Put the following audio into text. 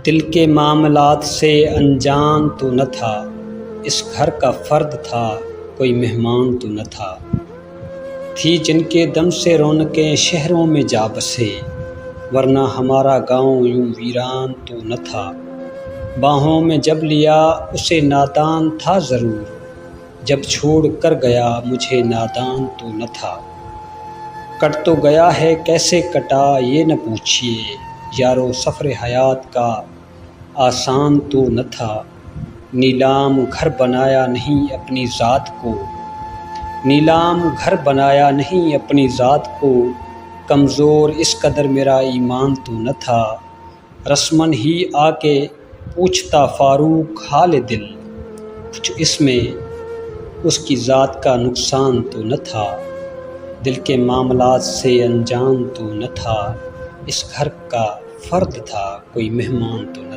دل کے معاملات سے انجان تو نہ تھا، اس گھر کا فرد تھا، کوئی مہمان تو نہ تھا۔ تھی جن کے دم سے رونقیں شہروں میں جا بسے، ورنہ ہمارا گاؤں یوں ویران تو نہ تھا۔ باہوں میں جب لیا اسے نادان تھا ضرور، جب چھوڑ کر گیا مجھے نادان تو نہ تھا۔ کٹ تو گیا ہے کیسے کٹا یہ نہ پوچھیے، یارو سفر حیات کا آسان تو نہ تھا۔ نیلام گھر بنایا نہیں اپنی ذات کو، نیلام گھر بنایا نہیں اپنی ذات کو، کمزور اس قدر میرا ایمان تو نہ تھا۔ رسمن ہی آ کے پوچھتا فاروق حال دل، کچھ اس میں اس کی ذات کا نقصان تو نہ تھا۔ دل کے معاملات سے انجان تو نہ تھا، اس گھر کا فرد تھا، کوئی مہمان تو نہ تھا۔